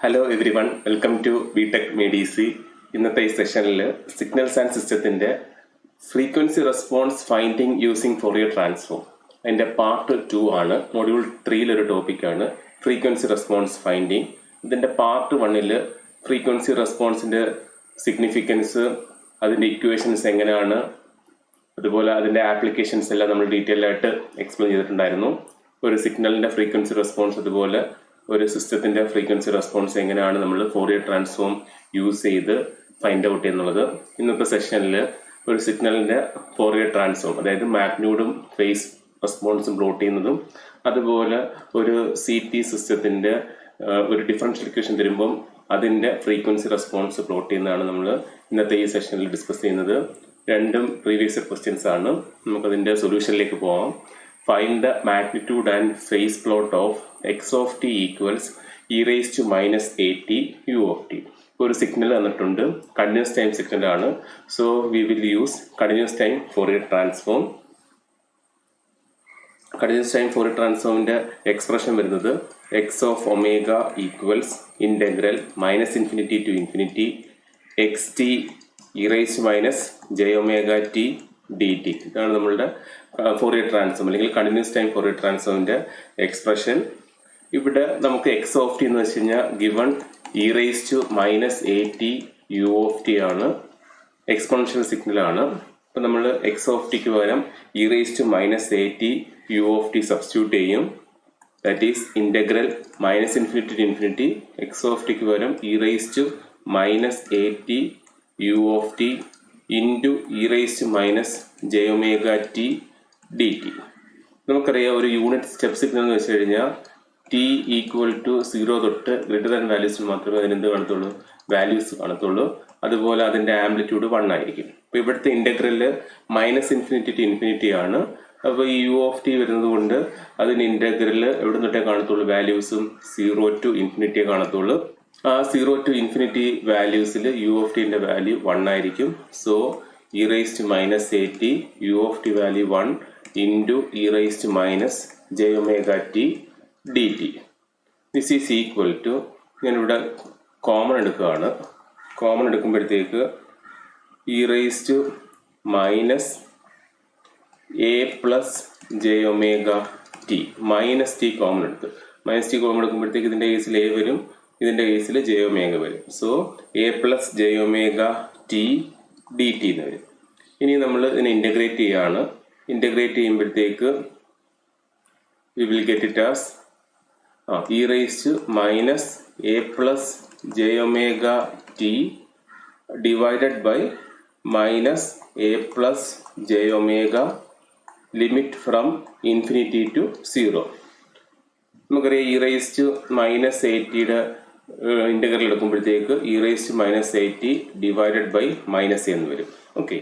Hello everyone, welcome to BTech മെഡിസി. ഇന്നത്തെ ഈ സെഷനിൽ സിഗ്നൽസ് ആൻഡ് സിസ്റ്റത്തിൻ്റെ frequency response finding using Fourier transform അതിൻ്റെ പാർട്ട് 2 ആണ്. മൊഡ്യൂൾ 3 ടോപ്പിക്കാണ് ഫ്രീക്വൻസി റെസ്പോൺസ് ഫൈൻഡിങ്. ഇതിൻ്റെ പാർട്ട് 1 ഫ്രീക്വൻസി റെസ്പോൺസിൻ്റെ സിഗ്നിഫിക്കൻസ്, അതിൻ്റെ ഇക്വേഷൻസ് എങ്ങനെയാണ്, അതുപോലെ അതിൻ്റെ ആപ്ലിക്കേഷൻസ് എല്ലാം നമ്മൾ ഡീറ്റെയിൽ ആയിട്ട് എക്സ്പ്ലെയിൻ ചെയ്തിട്ടുണ്ടായിരുന്നു. ഒരു സിഗ്നലിൻ്റെ ഫ്രീക്വൻസി റെസ്പോൺസ്, അതുപോലെ ഒരു സിസ്റ്റത്തിൻ്റെ ഫ്രീക്വൻസി റെസ്പോൺസ് എങ്ങനെയാണ് നമ്മൾ ഫോറിയർ ട്രാൻസ്ഫോം യൂസ് ചെയ്ത് ഫൈൻഡ് ഔട്ട് ചെയ്യുന്നുള്ളത്. ഇന്നത്തെ സെഷനിൽ ഒരു സിഗ്നലിൻ്റെ ഫോറിയർ ട്രാൻസ്ഫോം, അതായത് മാഗ്നിറ്റ്യൂഡും ഫേസ് റെസ്പോൺസും പ്ലോട്ട് ചെയ്യുന്നതും, അതുപോലെ ഒരു CT സിസ്റ്റത്തിൻ്റെ ഒരു ഡിഫറൻഷ്യൽ ഇക്വേഷൻ തരുമ്പം അതിൻ്റെ ഫ്രീക്വൻസി റെസ്പോൺസ് പ്ലോട്ട് ചെയ്യുന്നതാണ് നമ്മൾ ഇന്നത്തെ ഈ സെഷനിൽ ഡിസ്കസ് ചെയ്യുന്നത്. രണ്ടും പ്രീവിയസ് ക്വസ്റ്റ്യൻസ് ആണ്. നമുക്കതിൻ്റെ സൊല്യൂഷനിലേക്ക് പോകാം. Find the magnitude and phase plot of x of t equals e raised to minus at u of t. ഒരു സിഗ്നൽ തന്നിട്ടുണ്ട്, കണ്ടിന്യൂസ് ടൈം സിഗ്നൽ ആണ്. So we will use continuous time Fourier transform. Continuous time Fourier ട്രാൻസ്ഫോമിന്റെ expression വരുന്നത് x of omega equals integral minus infinity to infinity x t e raise minus j omega t d t. ഇതാണ് നമ്മളുടെ Fourier transform അല്ലെങ്കിൽ continuous time Fourier ട്രാൻസ്ഫോമിന്റെ expression. ഇവിടെ നമുക്ക് x of t എന്ന് വെച്ച് കഴിഞ്ഞാൽ given e raise to minus a t u of T ആണ്, എക്സ്പോണൻഷ്യൽ സിഗ്നൽ ആണ്. അപ്പം നമ്മൾ എക്സ് ഓഫ് ടിക്ക് പകരം e raise to minus a t u of t substitute ചെയ്യും. That is integral minus infinity to infinity x of ടിക്ക് പകരം e raise to minus a t u of t into e raise to minus j omega t d t. നമുക്കറിയാം, ഒരു unit step signal എന്ന് വെച്ച് കഴിഞ്ഞാൽ T equal to 0 തൊട്ട് greater than വാല്യൂസിൽ മാത്രമേ അതിനെന്ത് കാണത്തുള്ളൂ, വാല്യൂസ് കാണത്തുള്ളൂ. അതുപോലെ അതിൻ്റെ ആംപ്ലിറ്റ്യൂഡ് 1 ആയിരിക്കും. അപ്പോൾ ഇവിടുത്തെ ഇൻ്റഗ്രല് മൈനസ് ഇൻഫിനിറ്റി ടു ഇൻഫിനിറ്റി ആണ്. അപ്പോൾ ഈ യു ഓഫ് ടി വരുന്നത് കൊണ്ട് അതിന് ഇൻ്റഗ്രല് എവിടെ തൊട്ടേ കാണത്തുള്ളൂ, വാല്യൂസും 0 ടു ഇൻഫിനിറ്റിയെ കാണത്തുള്ളൂ. ആ 0 ടു ഇൻഫിനിറ്റി വാല്യൂസിൽ യു ഓഫ് ടിൻ്റെ വാല്യൂ 1 ആയിരിക്കും. So e raise to minus a t u of t value 1 into e raise to minus j omega t d t. This is equal to, ഞാനിവിടെ common എടുക്കുകയാണ്. Common എടുക്കുമ്പോഴത്തേക്ക് e raise to minus a plus j omega t, minus t common എടുത്ത്, minus t common എടുക്കുമ്പോഴത്തേക്ക് ഇതിൻ്റെ കേസിൽ a വരും, ഇതിൻ്റെ കേസിൽ ജെ ഒമേഗ വരും. So a plus j omega t d t എന്ന് വരും. ഇനി നമ്മൾ ഇതിനെ ഇൻ്റഗ്രേറ്റ് ചെയ്യുകയാണ്. ഇൻ്റഗ്രേറ്റ് ചെയ്യുമ്പോഴത്തേക്ക് we will get it as e raise to minus a plus j omega t divided by minus a plus j omega limit from infinity to 0. നമുക്കറിയാം, e raise to minus a ടിയുടെ integral എടുക്കുമ്പോഴത്തേക്ക് e raise to minus a t divided by minus എന്ന് വരും. Okay,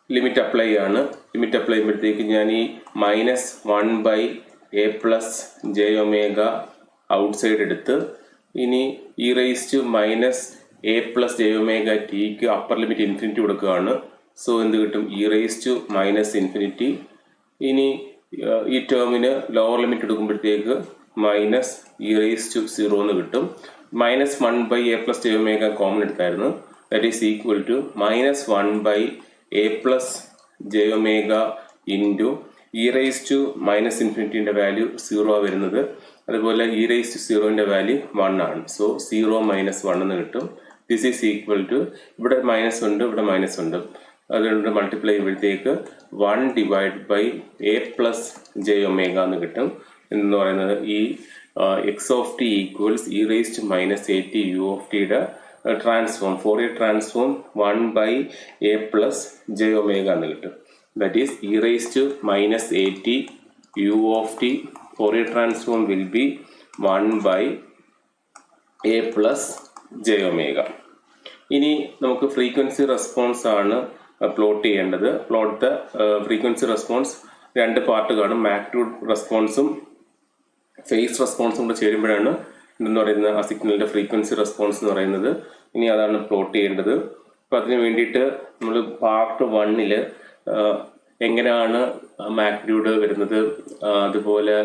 limit apply ആണ്. Limit apply ചെയ്യുമ്പോഴത്തേക്ക് ഞാൻ ഈ minus 1 by a plus j omega outside എടുത്ത് ഇനി e raise to minus a plus j omega ടിക്ക് അപ്പർ ലിമിറ്റ് ഇൻഫിനിറ്റി കൊടുക്കുകയാണ്. സോ എന്ത് കിട്ടും, e raise to minus infinity. ഇനി ഈ ടേമിന് ലോവർ ലിമിറ്റ് എടുക്കുമ്പോഴത്തേക്ക് മൈനസ് ഇ റൈസ് ടു 0 എന്ന് കിട്ടും. Minus 1 by a plus j omega common എടുത്തായിരുന്നു. That is equal to minus 1 by a plus j omega into e raise to minus ഇൻഫിനിറ്റിൻ്റെ value 0 വരുന്നത്. അതുപോലെ ഇ റൈസ് ടു 0ൻ്റെ value 1 ആണ്. So 0 minus 1 എന്ന് കിട്ടും. ദിസ് ഈസ് ഈക്വൽ ടു, ഇവിടെ minus ഉണ്ട്, ഇവിടെ മൈനസ് ഉണ്ട്, അതുകൊണ്ട് മൾട്ടിപ്ലൈ ചെയ്യുമ്പോഴത്തേക്ക് 1 divide by a plus j omega എന്ന് കിട്ടും. എന്ന് പറയുന്നത് ഈ x of t equals e raise to minus a t u of ടിയുടെ transform, Fourier transform 1 by a plus j omega എന്ന് കിട്ടും. That is e raise to minus a t u of t Fourier transform will be 1 by a plus j omega. ഇനി നമുക്ക് frequency response ആണ് plot ചെയ്യേണ്ടത്. Plot the frequency response 2 part കാണും. Magnitude റെസ്പോൺസും phase റെസ്പോൺസും കൂടെ ചേരുമ്പോഴാണ് എന്തെന്ന് പറയുന്നത് ആ സിഗ്നലിൻ്റെ ഫ്രീക്വൻസി റെസ്പോൺസ് എന്ന് പറയുന്നത്. ഇനി അതാണ് പ്ലോട്ട് ചെയ്യേണ്ടത്. അപ്പോൾ അതിന് വേണ്ടിയിട്ട് നമ്മൾ പാർട്ട് 1 എങ്ങനെയാണ് മാഗ്നിറ്റ്യൂഡ് വരുന്നത്, അതുപോലെ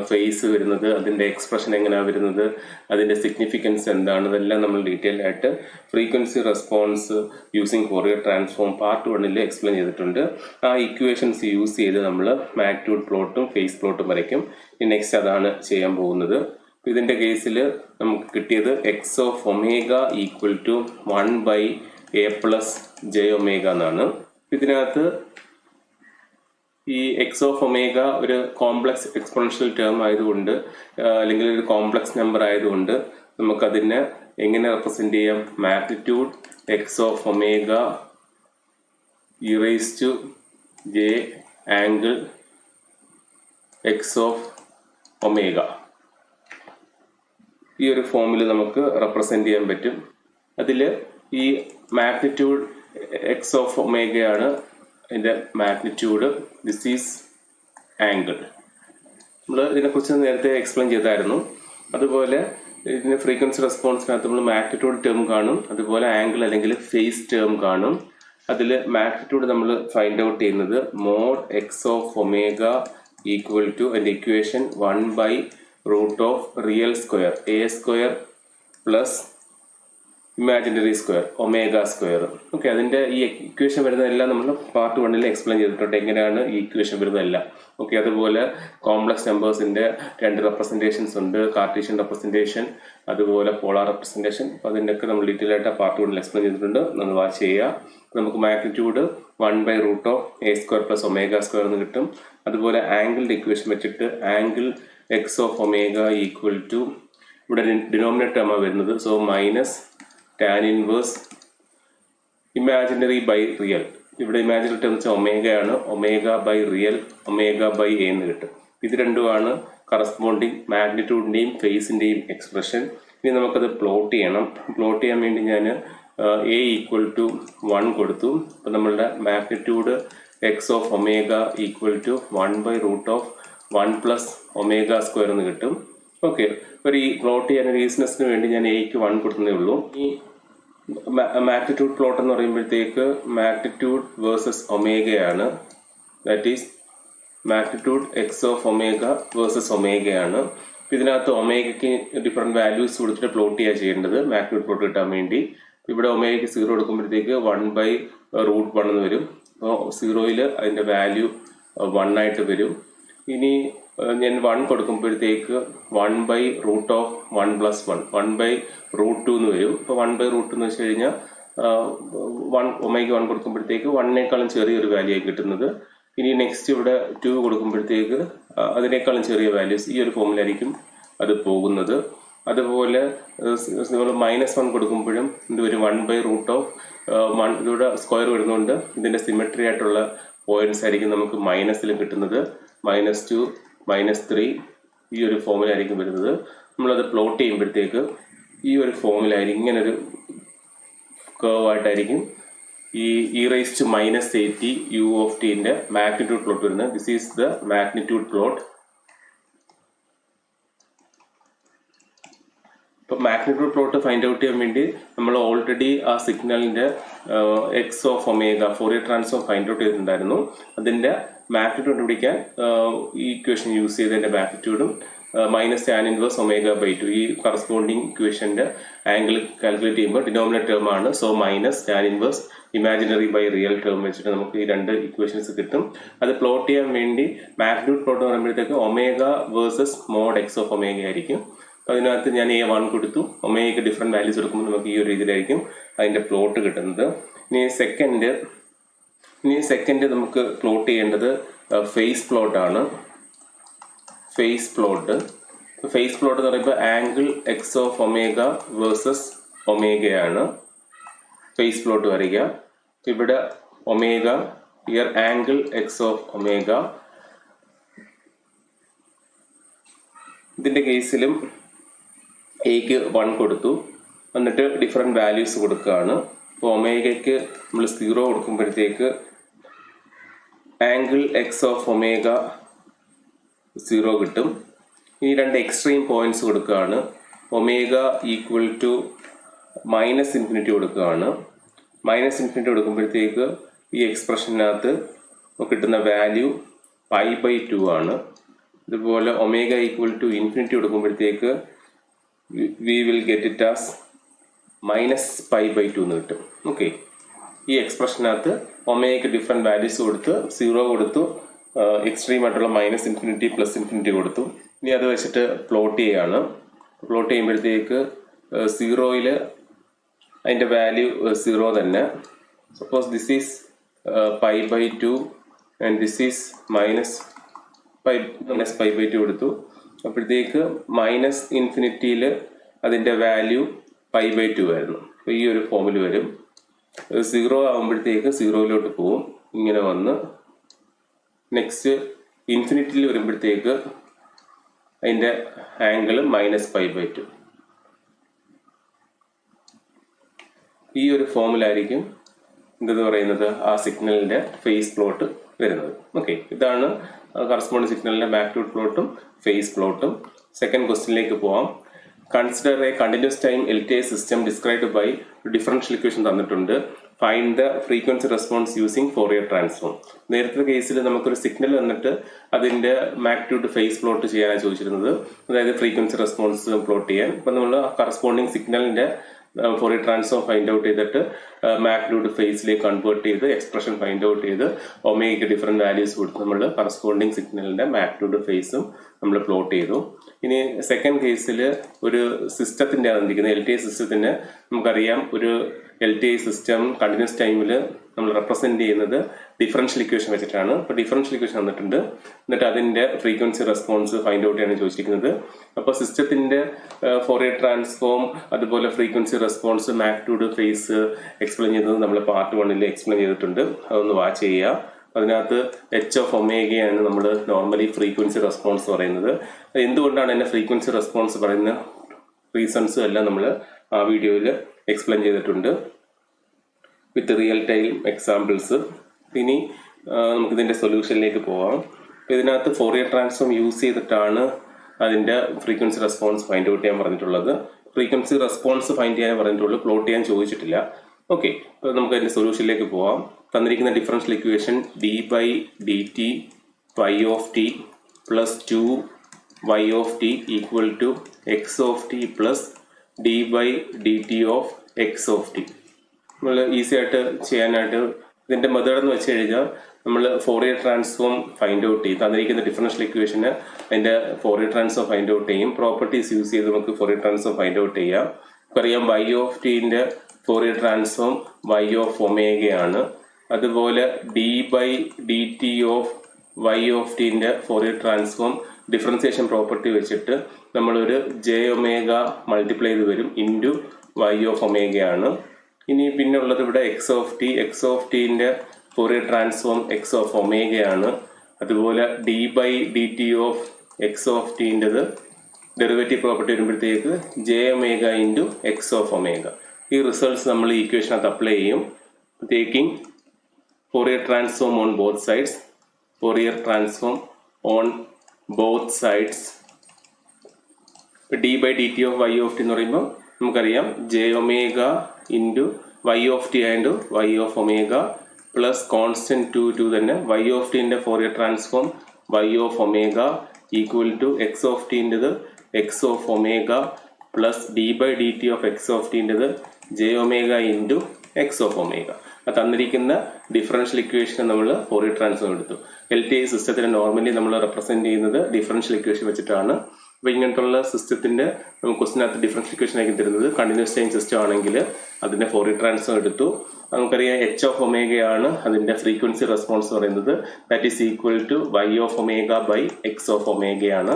ഫേസ് വരുന്നത്, അതിൻ്റെ എക്സ്പ്രഷൻ എങ്ങനെയാണ് വരുന്നത്, അതിൻ്റെ സിഗ്നിഫിക്കൻസ് എന്താണ്, ഇതെല്ലാം നമ്മൾ ഡീറ്റെയിൽ ആയിട്ട് frequency response using Fourier transform part 1 explain ചെയ്തിട്ടുണ്ട്. ആ ഇക്വേഷൻസ് യൂസ് ചെയ്ത് നമ്മൾ മാഗ്നിറ്റ്യൂഡ് പ്ലോട്ടും ഫേസ് പ്ലോട്ടും വരയ്ക്കും. നെക്സ്റ്റ് അതാണ് ചെയ്യാൻ പോകുന്നത്. ഇതിൻ്റെ കേസിൽ നമുക്ക് കിട്ടിയത് x of omega equal to 1/a plus j omega എന്നാണ്. ഇതിനകത്ത് ഈ എക്സ് ഓഫ് ഒമേഗ ഒരു കോംപ്ലക്സ് എക്സ്പോണൻഷ്യൽ ടേം ആയതുകൊണ്ട്, അല്ലെങ്കിൽ ഒരു കോംപ്ലക്സ് നമ്പർ ആയതുകൊണ്ട് നമുക്കതിനെ എങ്ങനെ റെപ്രസെന്റ് ചെയ്യാം? Magnitude x of omega e raise to j angle x of omega, ഈ ഒരു ഫോമിൽ നമുക്ക് റെപ്രസെന്റ് ചെയ്യാൻ പറ്റും. അതിൽ ഈ മാഗ്നിറ്റ്യൂഡ് എക്സ് ഓഫ് ഒമേഗയാണ് അതിൻ്റെ മാഗ്നിറ്റ്യൂഡ്. This is angle. നമ്മൾ ഇതിനെക്കുറിച്ച് നേരത്തെ എക്സ്പ്ലെയിൻ ചെയ്തായിരുന്നു. അതുപോലെ ഇതിന് ഫ്രീക്വൻസി റെസ്പോൺസിനകത്ത് നമ്മൾ മാഗ്നിറ്റ്യൂഡ് ടേം കാണും, അതുപോലെ ആംഗിൾ അല്ലെങ്കിൽ ഫേസ് ടേം കാണും. അതിൽ മാഗ്നിറ്റ്യൂഡ് നമ്മൾ ഫൈൻഡ് ഔട്ട് ചെയ്യുന്നത് mod x of omega equal to അതിൻ്റെ equation 1/√ real square a square plus imaginary square omega square. Okay, അതിൻ്റെ ഈ ഇക്വേഷൻ വരുന്നതെല്ലാം നമ്മൾ പാർട്ട് 1 എക്സ്പ്ലെയിൻ ചെയ്തിട്ടുണ്ട്, എങ്ങനെയാണ് ഈ ഇക്വേഷൻ വരുന്നതെല്ലാം. ഓക്കെ, അതുപോലെ കോംപ്ലക്സ് നമ്പേഴ്സിൻ്റെ 2 റെപ്രസെൻറ്റേഷൻസ് ഉണ്ട്, കാർട്ടീഷ്യൻ റെപ്രസെൻറ്റേഷൻ, അതുപോലെ പോളാർ റെപ്രസെൻറ്റേഷൻ. അപ്പോൾ അതിൻ്റെയൊക്കെ നമ്മൾ ഡീറ്റെയിൽ ആയിട്ട് പാർട്ട് 1 എക്സ്പ്ലെയിൻ ചെയ്തിട്ടുണ്ട്. നമ്മൾ വാച്ച് ചെയ്യുക. നമുക്ക് magnitude 1/√ a square plus omega square എന്ന് കിട്ടും. അതുപോലെ ആംഗിളിൻ്റെ ഇക്വേഷൻ വെച്ചിട്ട് angle x of omega equal to, ഇവിടെ ഡിനോമിനേറ്റർ ടേമാണ് വരുന്നത്, so minus tan inverse imaginary by real. ഇവിടെ ഇമാജിനറി ടേം വെച്ചാൽ ഒമേഗയാണ്, omega by real omega by a എന്ന് കിട്ടും. ഇത് രണ്ടുമാണ് കറസ്പോണ്ടിങ് മാഗ്നിറ്റ്യൂഡിൻ്റെയും ഫേസിൻ്റെയും എക്സ്പ്രഷൻ. ഇനി നമുക്കത് പ്ലോട്ട് ചെയ്യണം. പ്ലോട്ട് ചെയ്യാൻ വേണ്ടി ഞാൻ എ ഈക്വൽ ടു 1 കൊടുത്തു. അപ്പം നമ്മളുടെ magnitude x of omega equal to 1/√ 1 + omega square എന്ന് കിട്ടും. ഓക്കെ, ഒരു ഈ പ്ലോട്ട് ചെയ്യാൻ ഒരു ഈസിനെസ്സിന് വേണ്ടി ഞാൻ എയ്ക്ക് 1 കൊടുക്കുന്നേ ഉള്ളൂ. ഈ മാഗ്നിറ്റ്യൂഡ് പ്ലോട്ട് എന്ന് പറയുമ്പോഴത്തേക്ക് മാഗ്നിറ്റ്യൂഡ് വേഴ്സസ് ഒമേഗയാണ്, that is magnitude x of omega versus ഒമേഗയാണ്. ഇതിനകത്ത് ഒമേഗയ്ക്ക് ഡിഫറെൻറ്റ് വാല്യൂസ് കൊടുത്തിട്ട് പ്ലോട്ട് ചെയ്യുക ചെയ്യേണ്ടത് മാഗ്നിറ്റ്യൂഡ് പ്ലോട്ട് കിട്ടാൻ വേണ്ടി. ഇവിടെ ഒമേഗയ്ക്ക് 0 കൊടുക്കുമ്പോഴത്തേക്ക് 1/√1 എന്ന് വരും. അപ്പോൾ 0യിൽ അതിൻ്റെ വാല്യൂ 1 ആയിട്ട് വരും. ഇനി ഞാൻ 1 കൊടുക്കുമ്പോഴത്തേക്ക് 1/√1 + 1 1/√2 എന്ന് വരും. ഇപ്പോൾ 1/√2 എന്ന് വെച്ച് കഴിഞ്ഞാൽ ഒമേഗ 1 കൊടുക്കുമ്പോഴത്തേക്ക് 1നേക്കാളും ചെറിയൊരു വാല്യൂ ആയി കിട്ടുന്നത്. ഇനി നെക്സ്റ്റ് ഇവിടെ 2 കൊടുക്കുമ്പോഴത്തേക്ക് അതിനേക്കാളും ചെറിയ വാല്യൂസ്, ഈ ഒരു ഫോമിലായിരിക്കും അത് പോകുന്നത്. അതുപോലെ നമ്മൾ -1 കൊടുക്കുമ്പോഴും ഇത് വരും 1/√1. ഇതിവിടെ സ്ക്വയർ വരുന്നതുകൊണ്ട് ഇതിൻ്റെ സിമെട്രി ആയിട്ടുള്ള പോയിന്റ്സ് ആയിരിക്കും നമുക്ക് മൈനസിൽ കിട്ടുന്നത്. -2 -3 ഈ ഒരു ഫോമിലായിരിക്കും വരുന്നത്. നമ്മളത് പ്ലോട്ട് ചെയ്യുമ്പോഴത്തേക്ക് ഈ ഒരു ഫോമിലായിരിക്കും, ഇങ്ങനൊരു കേർവ് ആയിട്ടായിരിക്കും ഈ e⁻⁻80 u(t)ന്റെ മാഗ്നിറ്റ്യൂഡ് പ്ലോട്ട് വരുന്നത്. This is the magnitude plot. ഇപ്പോൾ മാഗ്നിറ്റ്യൂഡ് പ്ലോട്ട് ഫൈൻഡ് ഔട്ട് ചെയ്യാൻ വേണ്ടി നമ്മൾ ഓൾറെഡി ആ സിഗ്നലിൻ്റെ x of omega Fourier transform find out ചെയ്തിട്ടുണ്ടായിരുന്നു. അതിൻ്റെ മാഗ്നിറ്റ്യൂഡ് കണ്ടുപിടിക്കാൻ ഈ ഇക്വേഷൻ യൂസ് ചെയ്തതിൻ്റെ മാഗ്നിറ്റ്യൂഡും -tan ഇൻവേഴ്സ് ω/2 ഈ കറസ്പോണ്ടിങ് ഇക്വേഷൻ്റെ ആംഗിൾ കാൽക്കുലേറ്റ് ചെയ്യുമ്പോൾ ഡിനോമിനേറ്റർ ടേം ആണ്. So -tan inverse imaginary by real term വെച്ചിട്ട് നമുക്ക് ഈ 2 ഇക്വേഷൻസ് കിട്ടും. അത് പ്ലോട്ട് ചെയ്യാൻ വേണ്ടി മാഗ്നിറ്റ്യൂഡ് പ്ലോട്ട് എന്ന് പറയുമ്പോഴത്തേക്ക് omega versus mod x of omega ആയിരിക്കും. അതിനകത്ത് ഞാൻ A1 കൊടുത്തു. ഒമേഗയ്ക്ക് ഡിഫറെൻറ്റ് വാല്യൂസ് എടുക്കുമ്പോൾ നമുക്ക് ഈ ഒരു രീതിയിലായിരിക്കും അതിൻ്റെ പ്ലോട്ട് കിട്ടുന്നത്. ഇനി സെക്കൻഡ് നമുക്ക് പ്ലോട്ട് ചെയ്യേണ്ടത് ഫേസ് പ്ലോട്ടാണ്. ഫേസ് പ്ലോട്ട് എന്ന് പറയുമ്പോൾ angle x of omega versus ഒമേഗയാണ് ഫേസ് പ്ലോട്ട് വരിക. ഇവിടെ omega, here angle x of omega. ഇതിൻ്റെ കേസിലും എയ്ക്ക് 1 കൊടുത്തു, എന്നിട്ട് ഡിഫറെൻറ്റ് വാല്യൂസ് കൊടുക്കുകയാണ്. ഇപ്പോൾ ഒമേഗയ്ക്ക് നമ്മൾ 0 കൊടുക്കുമ്പോഴത്തേക്ക് ആംഗിൾ എക്സ് ഓഫ് ഒമേഗ 0 കിട്ടും. ഇനി 2 എക്സ്ട്രീം പോയിന്റ്സ് കൊടുക്കുകയാണ്. ഒമേഗ ഈക്വൽ ടു -∞ കൊടുക്കുകയാണ്. -∞ കൊടുക്കുമ്പോഴത്തേക്ക് ഈ എക്സ്പ്രഷനകത്ത് കിട്ടുന്ന വാല്യൂ π/2 ആണ്. ഇതുപോലെ ഒമേഗ ഈക്വൽ ടു ഇൻഫിനിറ്റി കൊടുക്കുമ്പോഴത്തേക്ക് we will get it as -π/2 എന്ന് കിട്ടും. ഓക്കെ, ഈ എക്സ്പ്രഷനകത്ത് ഒമേഗയ്ക്ക് ഡിഫറെൻറ്റ് വാല്യൂസ് കൊടുത്ത് 0 കൊടുത്തു, എക്സ്ട്രീം ആയിട്ടുള്ള -ഇൻഫിനിറ്റി +ഇൻഫിനിറ്റി കൊടുത്തു. ഇനി അത് വെച്ചിട്ട് പ്ലോട്ട് ചെയ്യുകയാണ്. പ്ലോട്ട് ചെയ്യുമ്പോഴത്തേക്ക് 0യിൽ അതിൻ്റെ വാല്യൂ 0 തന്നെ. Suppose this is π/2 and this is -π/2 കൊടുത്തു. അപ്പോഴത്തേക്ക് -ഇൻഫിനിറ്റിയിൽ അതിൻ്റെ വാല്യൂ π/2 ആയിരുന്നു. അപ്പോൾ ഈ ഒരു ഫോമിൽ വരും. 0 ആകുമ്പോഴത്തേക്ക് 0യിലോട്ട് പോവും, ഇങ്ങനെ വന്ന് നെക്സ്റ്റ് ഇൻഫിനിറ്റിയിൽ വരുമ്പോഴത്തേക്ക് അതിൻ്റെ ആംഗിൾ -π/2. ഈ ഒരു ഫോമിലായിരിക്കും എന്തെന്ന് പറയുന്നത് ആ സിഗ്നലിൻ്റെ ഫേസ് പ്ലോട്ട് വരുന്നത്. ഓക്കെ, ഇതാണ് കറസ്പോണ്ടിങ് സിഗ്നലിൻ്റെ മാഗ്നിറ്റ്യൂഡ് പ്ലോട്ടും ഫേസ് പ്ലോട്ടും. സെക്കൻഡ് ക്വസ്റ്റ്യനിലേക്ക് പോവാം. Consider a continuous time LTI system described by differential equation തന്നിട്ടുണ്ട്. Find the frequency response using Fourier transform. നേരത്തെ കേസിൽ നമുക്കൊരു സിഗ്നൽ തന്നിട്ട് അതിൻ്റെ മാഗ്നിറ്റ്യൂഡ് ഫേസ് പ്ലോട്ട് ചെയ്യാനാണ് ചോദിച്ചിരുന്നത്, അതായത് ഫ്രീക്വൻസി റെസ്പോൺസ് പ്ലോട്ട് ചെയ്യാൻ. അപ്പം നമ്മൾ ആ കറസ്പോണ്ടിങ് സിഗ്നലിൻ്റെ ഫോറിയർ ട്രാൻസ്ഫോം ഫൈൻഡ് ഔട്ട് ചെയ്തിട്ട് മാഗ്നിറ്റ്യൂഡ് ഫേസിലേക്ക് കൺവേർട്ട് ചെയ്ത് എക്സ്പ്രഷൻ ഫൈൻഡ് ഔട്ട് ചെയ്ത് ഒമേഗയ്ക്ക് ഡിഫറെൻറ്റ് വാല്യൂസ് കൊടുത്ത് നമ്മൾ കറസ്പോണ്ടിങ് സിഗ്നലിൻ്റെ മാഗ്നിറ്റ്യൂഡ് ഫേസും നമ്മൾ പ്ലോട്ട് ചെയ്തു. ഇനി സെക്കൻഡ് കേസിൽ ഒരു സിസ്റ്റത്തിൻ്റെ തന്നിരിക്കുന്നത് LTI സിസ്റ്റത്തിന് നമുക്കറിയാം, ഒരു LTI സിസ്റ്റം കണ്ടിന്യൂസ് ടൈമിൽ നമ്മൾ റെപ്രസെൻറ്റ് ചെയ്യുന്നത് ഡിഫറൻഷ്യൽ ഇക്വേഷൻ വെച്ചിട്ടാണ്. അപ്പോൾ ഡിഫറൻഷ്യൽ ഇക്വേഷൻ തന്നിട്ടുണ്ട്, എന്നിട്ട് അതിൻ്റെ ഫ്രീക്വൻസി റെസ്പോൺസ് ഫൈൻഡ് ഔട്ട് ചെയ്യാൻ ചോദിച്ചിരിക്കുന്നത്. അപ്പോൾ സിസ്റ്റത്തിൻ്റെ ഫോറിയർ ട്രാൻസ്ഫോം അതുപോലെ frequency response magnitude phase explain ചെയ്തത് നമ്മൾ പാർട്ട് 1 എക്സ്പ്ലെയിൻ ചെയ്തിട്ടുണ്ട്. അതൊന്ന് വാച്ച് ചെയ്യുക. അതിനകത്ത് h(ω)യാണ് നമ്മൾ നോർമലി ഫ്രീക്വൻസി റെസ്പോൺസ് പറയുന്നത്. എന്തുകൊണ്ടാണ് എന്നെ ഫ്രീക്വൻസി റെസ്പോൺസ് പറയുന്ന റീസൺസും എല്ലാം നമ്മൾ ആ വീഡിയോയിൽ എക്സ്പ്ലെയിൻ ചെയ്തിട്ടുണ്ട് വിത്ത് റിയൽ ടൈം എക്സാമ്പിൾസ്. ഇനി നമുക്കിതിൻ്റെ സൊല്യൂഷനിലേക്ക് പോകാം. ഇതിനകത്ത് ഫോറിയർ ട്രാൻസ്ഫോം യൂസ് ചെയ്തിട്ടാണ് അതിൻ്റെ ഫ്രീക്വൻസി റെസ്പോൺസ് ഫൈൻഡ് ഔട്ട് ചെയ്യാൻ പറഞ്ഞിട്ടുള്ളത്. ഫ്രീക്വൻസി റെസ്പോൺസ് ഫൈൻഡ് ചെയ്യാൻ പറഞ്ഞിട്ടുള്ളൂ, പ്ലോട്ട് ചെയ്യാൻ ചോദിച്ചിട്ടില്ല. ഓക്കെ, അപ്പോൾ നമുക്ക് അതിൻ്റെ സൊല്യൂഷനിലേക്ക് പോകാം. തന്നിരിക്കുന്ന differential equation d/dt π(t) + 2y(t) equal to x(t) + d/dt of x(t). നമ്മൾ ഈസി ആയിട്ട് ചെയ്യാനായിട്ട് ഇതിൻ്റെ മെത്തേഡ് എന്ന് വെച്ച് കഴിഞ്ഞാൽ നമ്മൾ ഫോറിയർ ട്രാൻസ്ഫോം ഫൈൻഡ് ഔട്ട് ചെയ്യും. തന്നിരിക്കുന്ന ഡിഫറൻഷ്യൽ ഇക്വേഷന് അതിൻ്റെ ഫോറിയർ ട്രാൻസ്ഫോം ഫൈൻഡ് ഔട്ട് ചെയ്യും. പ്രോപ്പർട്ടീസ് യൂസ് ചെയ്ത് നമുക്ക് ഫോറിയർ ട്രാൻസ്ഫോം ഫൈൻഡ് ഔട്ട് ചെയ്യാം. നമുക്കറിയാം y(t)ൻ്റെ ഫോറിയർ ട്രാൻസ്ഫോം y(ω)ആണ്. അതുപോലെ d/dt ഓഫ് y(t)ൻ്റെ ഫോറിയർ ട്രാൻസ്ഫോം ഡിഫറൻസിയേഷൻ പ്രോപ്പർട്ടി വെച്ചിട്ട് നമ്മളൊരു j(ω) മൾട്ടിപ്ലൈ ചെയ്ത് വരും ഇൻറ്റു y(ω)ആണ്. ഇനി പിന്നെ ഉള്ളത് ഇവിടെ x(t)ൻ്റെ ഫോറിയർ ട്രാൻസ്ഫോം x(ω)ആണ്. അതുപോലെ d/dt ഓഫ് x(t)ൻ്റെത് ഡെറിവേറ്റീവ് പ്രോപ്പർട്ടി വരുമ്പോഴത്തേക്ക് j(ω) ഇൻറ്റു x(ω). ഈ റിസൾട്ട്സ് നമ്മൾ ഈ ഇക്വേഷനകത്ത് അപ്ലൈ ചെയ്യും. Taking Fourier transform on both sides, Fourier transform on both sides. d/dt of y(t) എന്ന് പറയുമ്പോൾ നമുക്കറിയാം j(ω) into y(t) and y(ω) plus constant 2 തന്നെ y(t)ൻ്റെ Fourier transform y(ω) equal to x(t)ൻ്റെത് x(ω) പ്ലസ് d/dt ഓഫ് x(t)ൻ്റെത് j(ω) into x(ω). തന്നിരിക്കുന്ന differential equation നമ്മൾ Fourier transform എടുത്തു. LTI സിസ്റ്റത്തിന് നോർമലി നമ്മൾ റെപ്രസെൻറ്റ് ചെയ്യുന്നത് ഡിഫറൻഷ്യൽ ഇക്വേഷൻ വെച്ചിട്ടാണ്. അപ്പോൾ ഇങ്ങനത്തുള്ള സിസ്റ്റത്തിൻ്റെ ക്വസ്റ്റിനകത്ത് ഡിഫറൻഷ്യൽ ഇക്വേഷൻ ആയിരിക്കും തരുന്നത്. കണ്ടിന്യൂസ് ടൈം സിസ്റ്റം ആണെങ്കിൽ അതിൻ്റെ ഫോറിയർ ട്രാൻസ്ഫോം എടുത്തു. നമുക്കറിയാം h(ω) ആണ് അതിൻ്റെ ഫ്രീക്വൻസി റെസ്പോൺസ് പറയുന്നത്. That is equal to y(ω)/x(ω) ആണ്.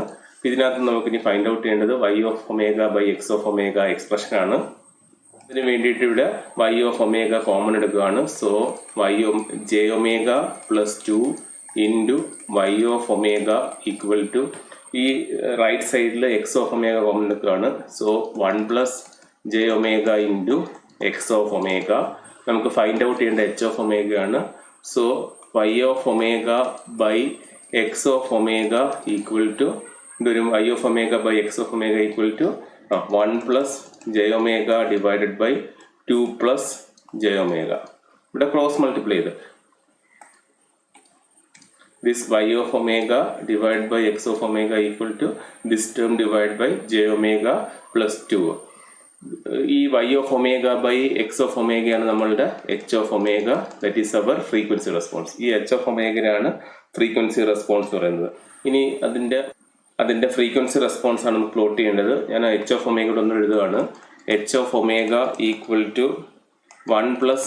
ഇതിനകത്ത് നമുക്കിനി ഫൈൻഡ് ഔട്ട് ചെയ്യേണ്ടത് y(ω)/x(ω) എക്സ്പ്രഷനാണ്. ഇതിന് വേണ്ടിയിട്ട് ഇവിടെ y(ω) കോമൺ എടുക്കുകയാണ്. So j(ω) + 2 into y(ω) equal to ഈ റൈറ്റ് സൈഡിൽ x(ω) കോമൺ എടുക്കുകയാണ്. So 1 + j(ω) into x(ω). നമുക്ക് ഫൈൻഡ് ഔട്ട് ചെയ്യേണ്ട h(ω) ആണ്. സോ y(ω)/x(ω) ഈക്വൽ ടു ഇതൊരു y(ω)/x(ω) equal to 1 + j(ω) divided by 2 + j(ω). ഇവിടെ ക്രോസ് മൾട്ടിപ്ലൈ ചെയ്ത് this y of omega divided by x of omega equal to this term divided by j omega plus 2. ഈ y of omega by x of omega ആണ് നമ്മളുടെ h of omega, that is our frequency response. ഈ h of omega ആണ് frequency response എന്ന് പറയുന്നത്. ഇനി അതിന്റെ frequency response ആണ് നമുക്ക് പ്ലോട്ട് ചെയ്യേണ്ടത്. ഞാൻ h of omega ഒന്ന് എഴുതുകയാണ്. h of omega equal to 1 plus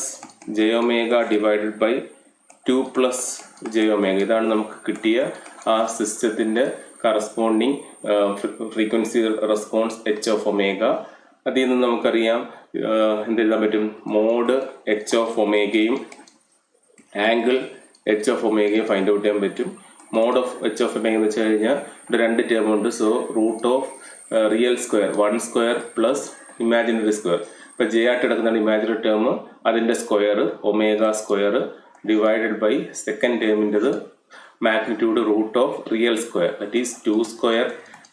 j omega divided by 2 plus j omega. ഇതാണ് നമുക്ക് കിട്ടിയ ആ സിസ്റ്റത്തിന്റെ corresponding frequency response h of omega. അതിൽ നിന്ന് നമുക്കറിയാം എന്തെഴുതാൻ പറ്റും, മോഡ് h of omegയും ആംഗിൾ h of omegയും ഫൈൻഡ് ഔട്ട് ചെയ്യാൻ പറ്റും. Mod of h of omega എന്ന് വെച്ച് കഴിഞ്ഞാൽ ഇവിടെ രണ്ട് ടേം ഉണ്ട്. So root of real square 1 square plus imaginary square. ഇപ്പൊ ജെ ആയിട്ട് എടുക്കുന്നതാണ് ഇമാജിനറി ടേം, അതിന്റെ square omega square divided by second ടേമിൻ്റെത് magnitude root of real square, that is 2 square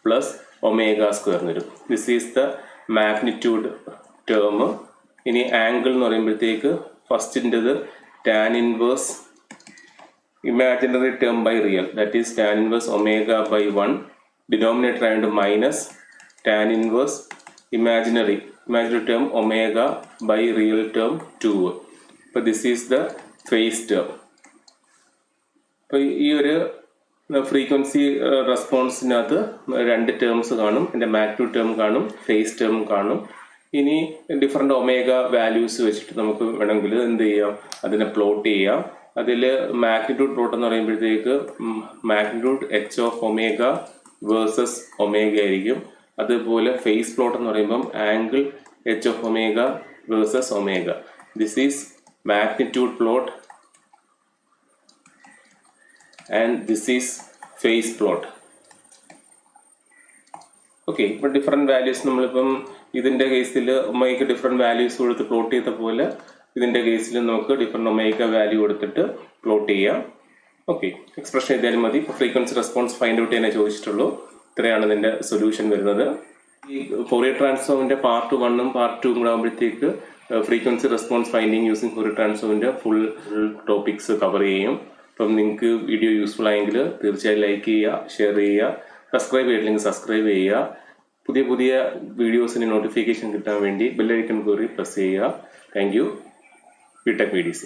plus omega square എന്ന് വരും. This is the magnitude term. ഇനി angle എന്ന് പറയുമ്പോഴത്തേക്ക് ഫസ്റ്റിൻ്റെത് tan inverse imaginary term by real, that is tan inverse omega by 1, denominator ആയതുകൊണ്ട് minus tan inverse imaginary term omega by real term 2. അപ്പോൾ this is the phase term. അപ്പോൾ ഈ ഒരു frequency റെസ്പോൺസിനകത്ത് രണ്ട് ടേംസ് കാണും, എൻ്റെ മാഗ്നിറ്റ്യൂഡ് ടേം കാണും, ഫേസ് ടേം കാണും. ഇനി ഡിഫറെൻ്റ് ഒമേഗ വാല്യൂസ് വെച്ചിട്ട് നമുക്ക് വേണമെങ്കിൽ എന്ത് ചെയ്യാം, അതിനെ പ്ലോട്ട് ചെയ്യാം. അതിൽ മാഗ്നിറ്റ്യൂഡ് പ്ലോട്ട് എന്ന് പറയുമ്പോഴത്തേക്ക് magnitude h of omega versus omega ആയിരിക്കും. അതുപോലെ ഫേസ് പ്ലോട്ട് എന്ന് പറയുമ്പം angle h of omega versus omega. This is magnitude plot and this is phase plot. Okay, ഇപ്പം ഡിഫറെൻറ്റ് വാല്യൂസ് നമ്മളിപ്പം ഇതിൻ്റെ കേസിൽ ഒമേഗ ഡിഫറെൻറ്റ് വാല്യൂസ് കൊടുത്ത് പ്ലോട്ട് ചെയ്ത പോലെ ഇതിൻ്റെ കേസിൽ നമുക്ക് ഡിഫറെൻറ്റ് ഒമേഗ വാല്യൂ കൊടുത്തിട്ട് പ്ലോട്ട് ചെയ്യാം. ഓക്കെ, എക്സ്പ്രഷൻ എഴുതിയാലും മതി. ഇപ്പോൾ ഫ്രീക്വൻസി റെസ്പോൺസ് ഫൈൻഡ് ഔട്ട് ചെയ്യാനേ ചോദിച്ചിട്ടുള്ളൂ. ഇത്രയാണ് ഇതിൻ്റെ സൊല്യൂഷൻ വരുന്നത്. ഈ ഫോറിയർ ട്രാൻസ്ഫോമിൻ്റെ പാർട്ട് 1ഉം പാർട്ട് 2ഉം കൂടെ ആകുമ്പോഴത്തേക്ക് frequency response finding using Fourier ട്രാൻസ്ഫോമിൻ്റെ ഫുൾ ടോപ്പിക്സ് കവർ ചെയ്യും. അപ്പം നിങ്ങൾക്ക് വീഡിയോ യൂസ്ഫുൾ ആയെങ്കിൽ തീർച്ചയായും ലൈക്ക് ചെയ്യുക, ഷെയർ ചെയ്യുക, സബ്സ്ക്രൈബ് ചെയ്തില്ലെങ്കിൽ സബ്സ്ക്രൈബ് ചെയ്യുക. പുതിയ പുതിയ വീഡിയോസിന് നോട്ടിഫിക്കേഷൻ കിട്ടാൻ വേണ്ടി ബെൽ ഐക്കൺ കൂടി പ്രസ് ചെയ്യുക. Thank you. BTech VDC.